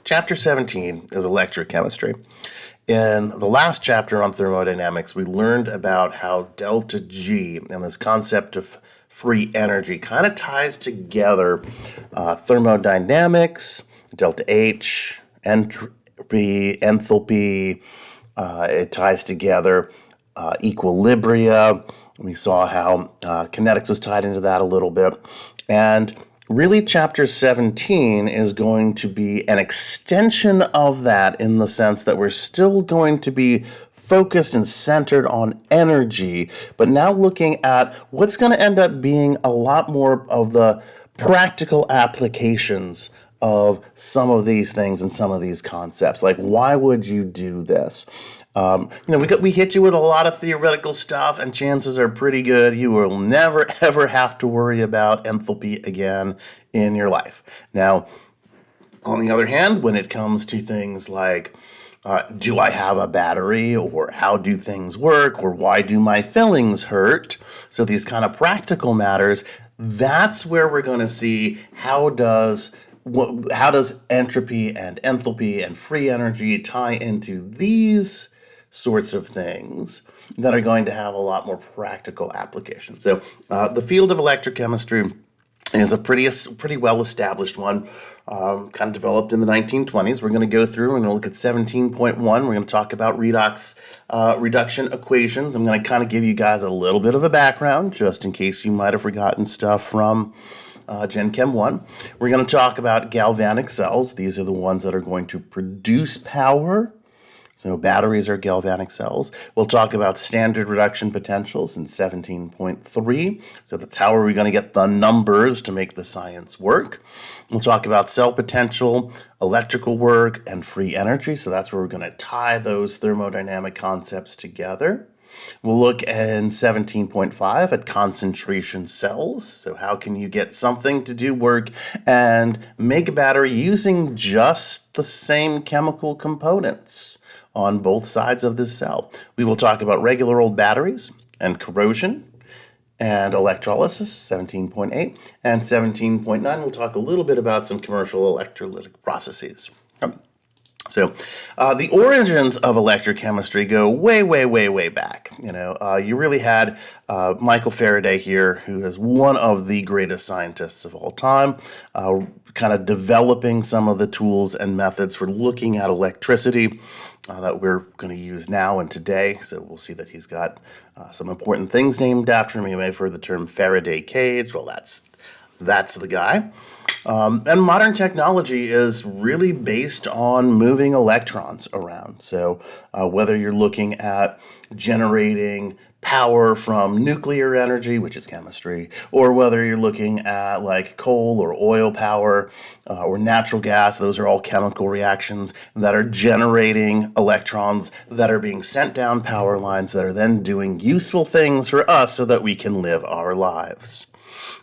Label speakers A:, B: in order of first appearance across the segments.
A: Chapter 17 is electrochemistry. In the last chapter on thermodynamics, we learned about how delta G and this concept of free energy kind of ties together thermodynamics, delta H, entropy, enthalpy. It ties together equilibria. We saw how kinetics was tied into that a little bit. And really, Chapter 17 is going to be an extension of that in the sense that we're still going to be focused and centered on energy, but now looking at what's going to end up being a lot more of the practical applications of some of these things and some of these concepts. Like, why would you do this? We hit you with a lot of theoretical stuff, and chances are pretty good you will never, ever have to worry about enthalpy again in your life. Now, on the other hand, when it comes to things like, do I have a battery, or how do things work, or why do my fillings hurt? So these kind of practical matters, that's where we're going to see how does entropy and enthalpy and free energy tie into these sorts of things that are going to have a lot more practical application. So the field of electrochemistry is a pretty well-established one, kind of developed in the 1920s. We're going to go through and we're going to look at 17.1. We're going to talk about redox reduction equations. I'm going to kind of give you guys a little bit of a background, just in case you might have forgotten stuff from Gen Chem 1. We're going to talk about galvanic cells. These are the ones that are going to produce power. So batteries are galvanic cells. We'll talk about standard reduction potentials in 17.3. So that's how are we going to get the numbers to make the science work. We'll talk about cell potential, electrical work, and free energy. So that's where we're going to tie those thermodynamic concepts together. We'll look in 17.5 at concentration cells. So how can you get something to do work and make a battery using just the same chemical components on both sides of this cell. We will talk about regular old batteries and corrosion and electrolysis, 17.8. And 17.9, we'll talk a little bit about some commercial electrolytic processes. So the origins of electrochemistry go way back. You really had Michael Faraday here, who is one of the greatest scientists of all time, kind of developing some of the tools and methods for looking at electricity that we're going to use now and today. So we'll see that he's got some important things named after him. You may have heard the term Faraday cage. Well, that's the guy. And modern technology is really based on moving electrons around. So whether you're looking at generating power from nuclear energy, which is chemistry, or whether you're looking at like coal or oil power or natural gas, those are all chemical reactions that are generating electrons that are being sent down power lines that are then doing useful things for us so that we can live our lives.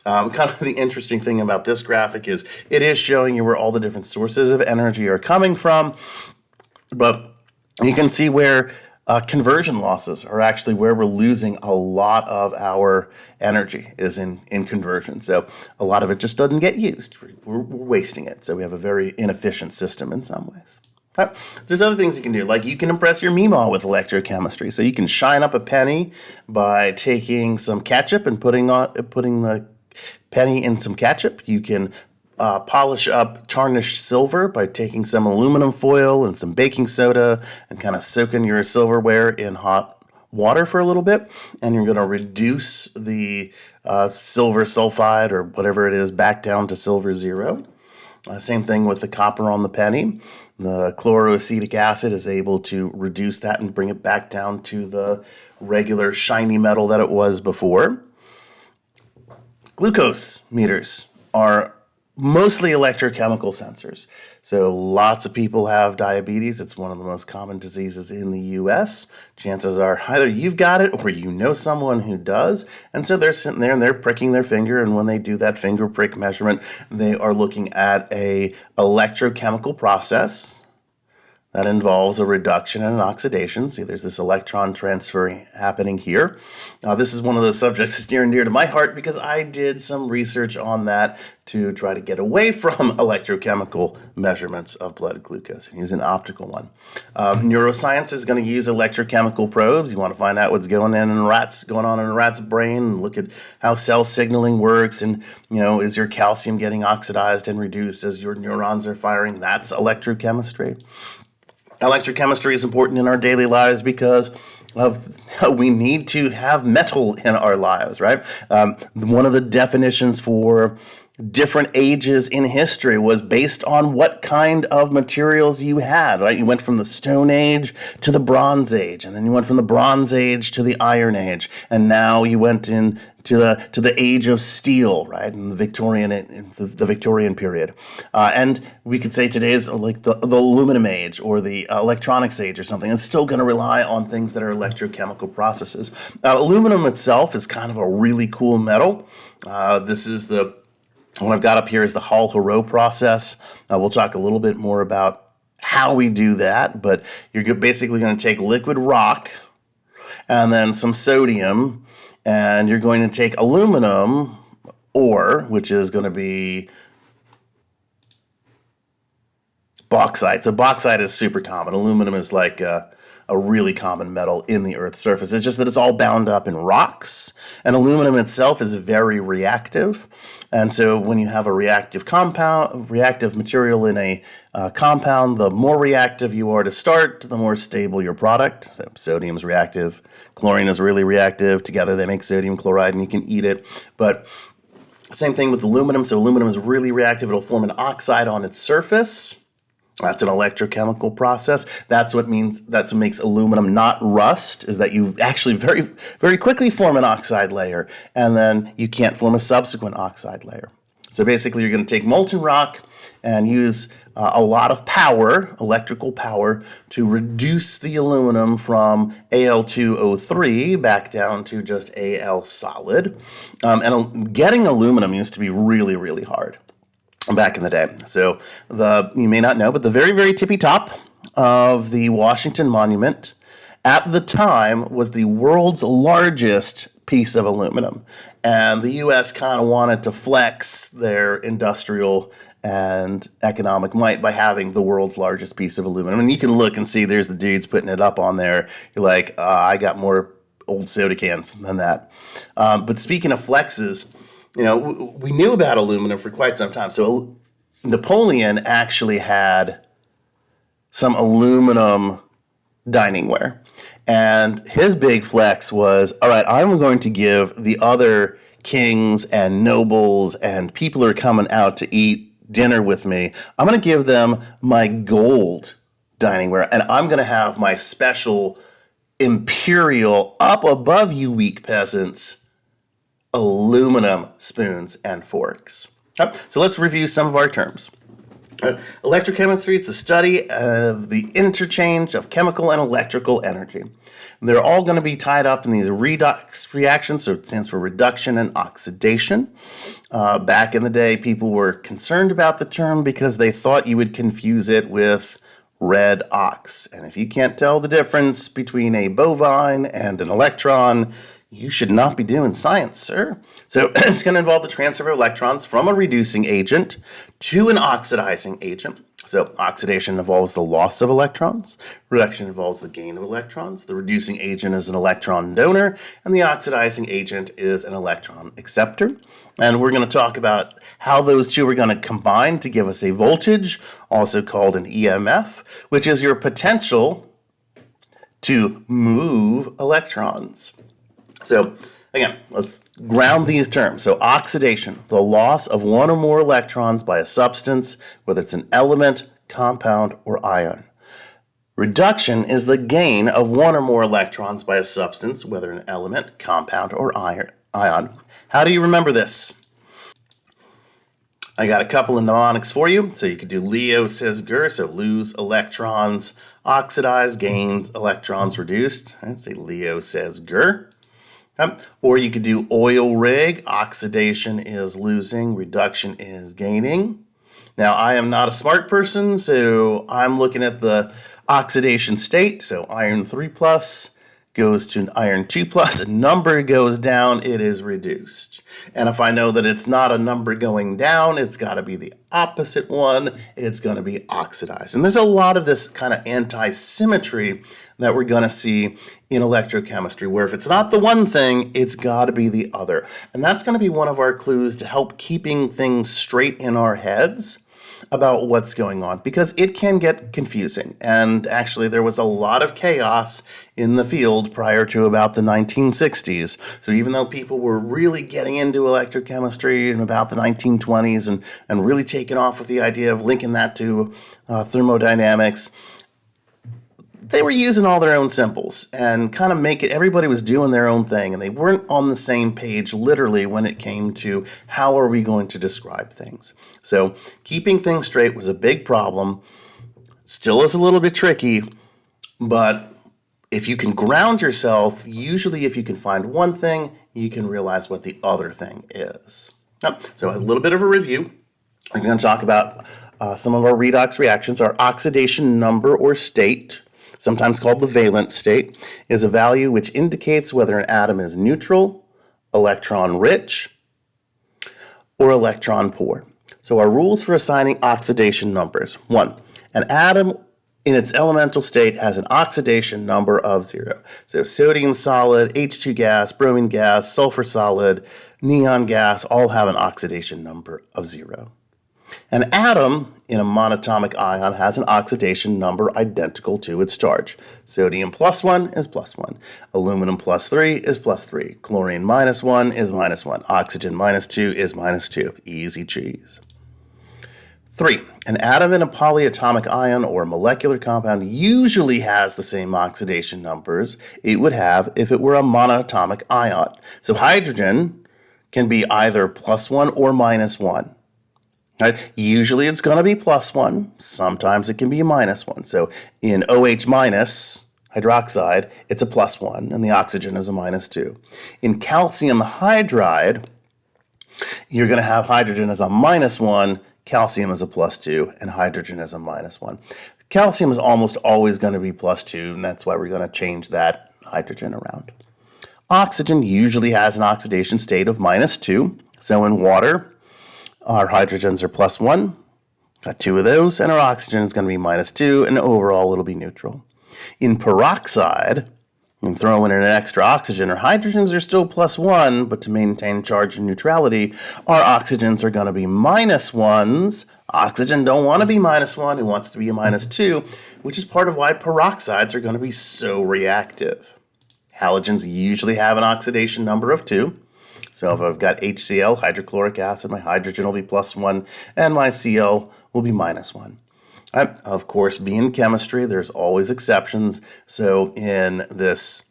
A: Kind of the interesting thing about this graphic is it is showing you where all the different sources of energy are coming from, but you can see where conversion losses are actually where we're losing a lot of our energy is in conversion. So a lot of it just doesn't get used. We're wasting it. So we have a very inefficient system in some ways. Right. There's other things you can do, like you can impress your Memaw with electrochemistry. So you can shine up a penny by taking some ketchup and putting the penny in some ketchup. You can polish up tarnished silver by taking some aluminum foil and some baking soda and kind of soaking your silverware in hot water for a little bit, and you're going to reduce the silver sulfide or whatever it is back down to silver zero. Same thing with the copper on the penny. The chloroacetic acid is able to reduce that and bring it back down to the regular shiny metal that it was before. Glucose meters are mostly electrochemical sensors. So lots of people have diabetes. It's one of the most common diseases in the US. Chances are either you've got it or you know someone who does. And so they're sitting there and they're pricking their finger. And when they do that finger prick measurement, they are looking at a electrochemical process That involves a reduction and an oxidation. See, there's this electron transfer happening here. This is one of those subjects that's near and dear to my heart because I did some research on that to try to get away from electrochemical measurements of blood glucose and use an optical one. Neuroscience is going to use electrochemical probes. You want to find out what's going on in a rat's brain, and look at how cell signaling works, and is your calcium getting oxidized and reduced as your neurons are firing? That's electrochemistry. Electrochemistry is important in our daily lives because we need to have metal in our lives, right? One of the definitions for different ages in history was based on what kind of materials you had, right? You went from the Stone Age to the Bronze Age, and then you went from the Bronze Age to the Iron Age, and now you went in to the age of steel, right, in the Victorian period, and we could say today is like the aluminum age or the electronics age or something. It's still going to rely on things that are electrochemical processes. Aluminum itself is kind of a really cool metal. This is what I've got up here is the Hall-Héroult process. We'll talk a little bit more about how we do that, but you're basically going to take liquid rock and then some sodium, and you're going to take aluminum ore, which is going to be bauxite. So bauxite is super common. Aluminum is like a really common metal in the Earth's surface. It's just that it's all bound up in rocks, and aluminum itself is very reactive. And so when you have a reactive material in a compound, the more reactive you are to start, the more stable your product. So sodium is reactive, chlorine is really reactive. Together they make sodium chloride, and you can eat it. But same thing with aluminum. So aluminum is really reactive. It'll form an oxide on its surface. That's an electrochemical process. That's what makes aluminum not rust, is that you actually very, very quickly form an oxide layer, and then you can't form a subsequent oxide layer. So basically, you're going to take molten rock and use a lot of power, electrical power, to reduce the aluminum from Al2O3 back down to just Al solid. And getting aluminum used to be really, really hard back in the day. So you may not know, but the very, very tippy top of the Washington Monument at the time was the world's largest piece of aluminum. And the U.S. kind of wanted to flex their industrial and economic might by having the world's largest piece of aluminum. And you can look and see there's the dudes putting it up on there. You're like, I got more old soda cans than that. But speaking of flexes, we knew about aluminum for quite some time. So Napoleon actually had some aluminum diningware. And his big flex was, all right, I'm going to give the other kings and nobles and people who are coming out to eat dinner with me, I'm going to give them my gold diningware. And I'm going to have my special imperial, up above you weak peasants, aluminum spoons and forks. So let's review some of our terms. Electrochemistry, it's the study of the interchange of chemical and electrical energy. They're all going to be tied up in these redox reactions, so it stands for reduction and oxidation. Back in the day, people were concerned about the term because they thought you would confuse it with red ox. And if you can't tell the difference between a bovine and an electron, you should not be doing science, sir. So it's going to involve the transfer of electrons from a reducing agent to an oxidizing agent. So oxidation involves the loss of electrons. Reduction involves the gain of electrons. The reducing agent is an electron donor, and the oxidizing agent is an electron acceptor. And we're going to talk about how those two are going to combine to give us a voltage, also called an EMF, which is your potential to move electrons. So again, let's ground these terms. So oxidation, the loss of one or more electrons by a substance, whether it's an element, compound, or ion. Reduction is the gain of one or more electrons by a substance, whether an element, compound, or ion. How do you remember this? I got a couple of mnemonics for you. So you could do Leo says Ger, so lose electrons, oxidize, gains electrons, reduced. I'd say Leo says Ger. Or you could do oil rig. Oxidation is losing, reduction is gaining. Now, I am not a smart person, so I'm looking at the oxidation state, so iron 3 plus goes to an iron 2 plus, a number goes down, it is reduced. And if I know that it's not a number going down, it's got to be the opposite one, it's going to be oxidized. And there's a lot of this kind of anti-symmetry that we're going to see in electrochemistry, where if it's not the one thing, it's got to be the other. And that's going to be one of our clues to help keeping things straight in our heads about what's going on, because it can get confusing. And actually, there was a lot of chaos in the field prior to about the 1960s. So even though people were really getting into electrochemistry in about the 1920s and really taking off with the idea of linking that to thermodynamics, they were using all their own symbols and kind of everybody was doing their own thing, and they weren't on the same page literally when it came to how are we going to describe things. So keeping things straight was a big problem. Still is a little bit tricky, but if you can ground yourself, usually if you can find one thing, you can realize what the other thing is. So a little bit of a review. We're going to talk about some of our redox reactions. Our oxidation number or state, sometimes called the valence state, is a value which indicates whether an atom is neutral, electron-rich, or electron-poor. So our rules for assigning oxidation numbers. 1, an atom in its elemental state has an oxidation number of 0. So sodium solid, H2 gas, bromine gas, sulfur solid, neon gas all have an oxidation number of 0. An atom in a monatomic ion has an oxidation number identical to its charge. Sodium plus 1 is plus 1. Aluminum plus 3 is plus 3. Chlorine minus 1 is minus 1. Oxygen minus 2 is minus 2. Easy cheese. 3. An atom in a polyatomic ion or molecular compound usually has the same oxidation numbers it would have if it were a monatomic ion. So hydrogen can be either plus 1 or minus 1. Right? Usually it's going to be plus 1. Sometimes it can be a minus 1. So in OH minus hydroxide, it's a plus 1, and the oxygen is a minus 2. In calcium hydride, you're going to have hydrogen as a minus 1, calcium as a plus 2, and hydrogen as a minus 1. Calcium is almost always going to be plus 2, and that's why we're going to change that hydrogen around. Oxygen usually has an oxidation state of minus 2. So in water, our hydrogens are plus 1, got 2 of those, and our oxygen is going to be minus 2, and overall it'll be neutral. In peroxide, and throw in an extra oxygen, our hydrogens are still plus 1, but to maintain charge and neutrality, our oxygens are going to be minus 1s. Oxygen don't want to be minus 1, it wants to be a minus 2, which is part of why peroxides are going to be so reactive. Halogens usually have an oxidation number of 2. So if I've got HCl, hydrochloric acid, my hydrogen will be plus 1, and my Cl will be minus 1. Of course, being chemistry, there's always exceptions. So in this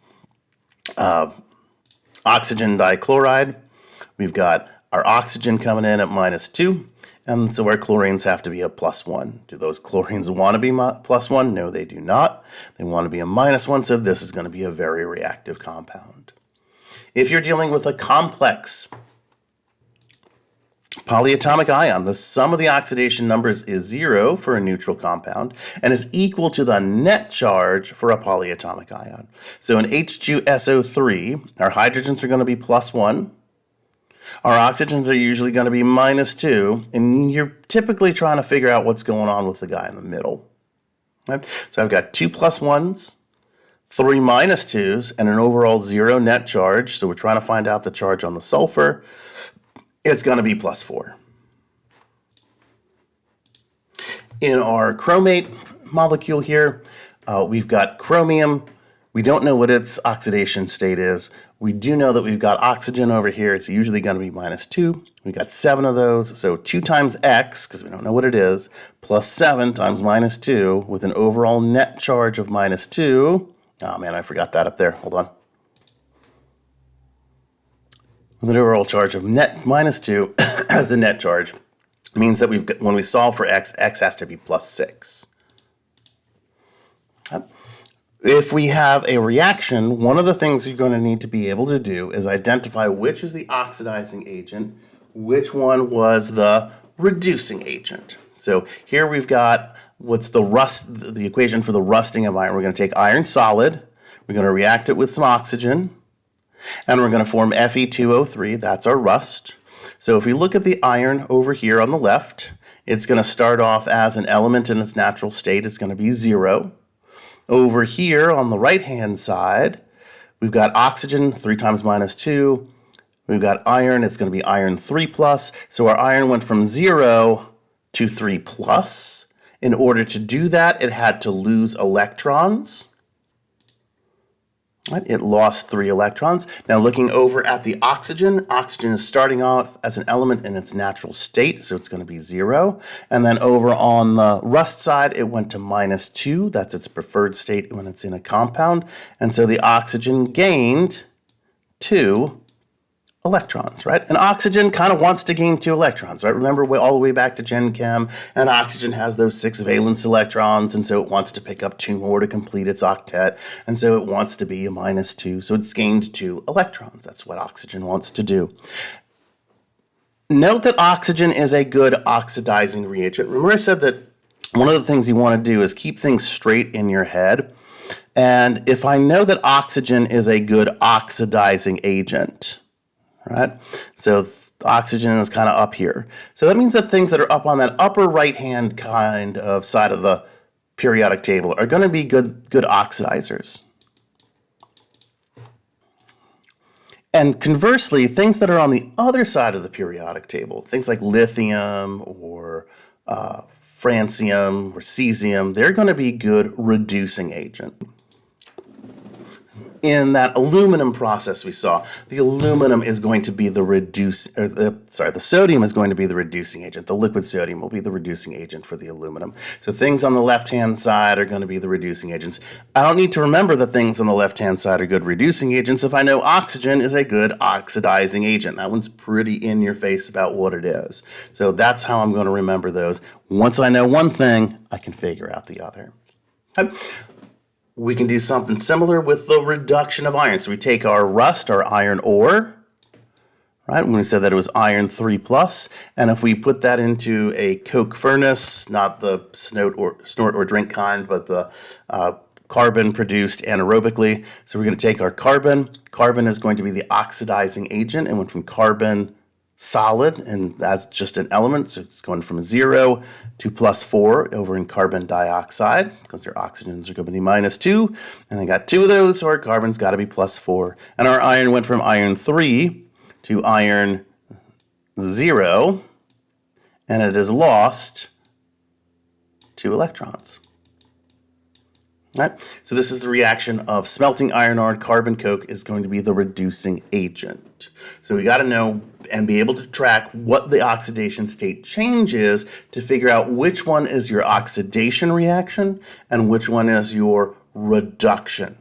A: oxygen dichloride, we've got our oxygen coming in at minus 2, and so our chlorines have to be a plus 1. Do those chlorines want to be plus 1? No, they do not. They want to be a minus 1, so this is going to be a very reactive compound. If you're dealing with a complex polyatomic ion, the sum of the oxidation numbers is 0 for a neutral compound and is equal to the net charge for a polyatomic ion. So in H2SO3, our hydrogens are going to be plus 1. Our oxygens are usually going to be minus 2, and you're typically trying to figure out what's going on with the guy in the middle. Right? So I've got 2 plus 1s, 3 minus 2s, and an overall 0 net charge. So we're trying to find out the charge on the sulfur. It's going to be plus 4. In our chromate molecule here, we've got chromium. We don't know what its oxidation state is. We do know that we've got oxygen over here. It's usually going to be minus 2. We've got 7 of those. So 2 times X, because we don't know what it is, plus 7 times minus 2 with an overall net charge of minus 2. Oh man, I forgot that up there. Hold on. With an overall charge of net minus 2 as the net charge, means that when we solve for x, x has to be plus 6. If we have a reaction, one of the things you're going to need to be able to do is identify which is the oxidizing agent, which one was the reducing agent. So here we've got what's the equation for the rusting of iron? We're going to take iron solid, we're going to react it with some oxygen, and we're going to form Fe2O3. That's our rust. So if we look at the iron over here on the left, it's going to start off as an element in its natural state. It's going to be 0. Over here on the right-hand side, we've got oxygen, 3 times minus 2. We've got iron, it's going to be iron 3 plus. So our iron went from 0 to 3 plus. In order to do that, it had to lose electrons. Right? It lost 3 electrons. Now looking over at the oxygen, oxygen is starting off as an element in its natural state, so it's going to be 0. And then over on the rust side, it went to minus 2. That's its preferred state when it's in a compound. And so the oxygen gained 2 electrons, right? And oxygen kind of wants to gain 2 electrons, right? Remember, we're all the way back to Gen Chem, and oxygen has those 6 valence electrons, and so it wants to pick up 2 more to complete its octet, and so it wants to be a minus 2, so it's gained 2 electrons. That's what oxygen wants to do. Note that oxygen is a good oxidizing reagent. Remember I said that one of the things you want to do is keep things straight in your head, and if I know that oxygen is a good oxidizing agent, right? So oxygen is kind of up here. So that means that things that are up on that upper right-hand kind of side of the periodic table are going to be good oxidizers. And conversely, things that are on the other side of the periodic table, things like lithium or francium or cesium, they're going to be good reducing agent. In that aluminum process we saw, the aluminum is going to be the sodium is going to be the reducing agent. The liquid sodium will be the reducing agent for the aluminum. So things on the left-hand side are going to be the reducing agents. I don't need to remember that things on the left-hand side are good reducing agents if I know oxygen is a good oxidizing agent. That one's pretty in your face about what it is. So that's how I'm going to remember those. Once I know one thing, I can figure out the other. We can do something similar with the reduction of iron. So we take our rust, our iron ore, right? When we said that it was iron 3 plus, and if we put that into a coke furnace, not the snort or drink kind, but the carbon produced anaerobically. So we're going to take our carbon. Carbon is going to be the oxidizing agent. It went from carbon solid, and that's just an element, so it's going from 0 to plus 4 over in carbon dioxide, because their oxygens are going to be minus 2, and I got 2 of those, so our carbon's got to be plus 4. And our iron went from iron 3 to iron 0, and it has lost 2 electrons. Right? So this is the reaction of smelting iron ore and carbon coke is going to be the reducing agent. So we got to know and be able to track what the oxidation state change is to figure out which one is your oxidation reaction and which one is your reduction.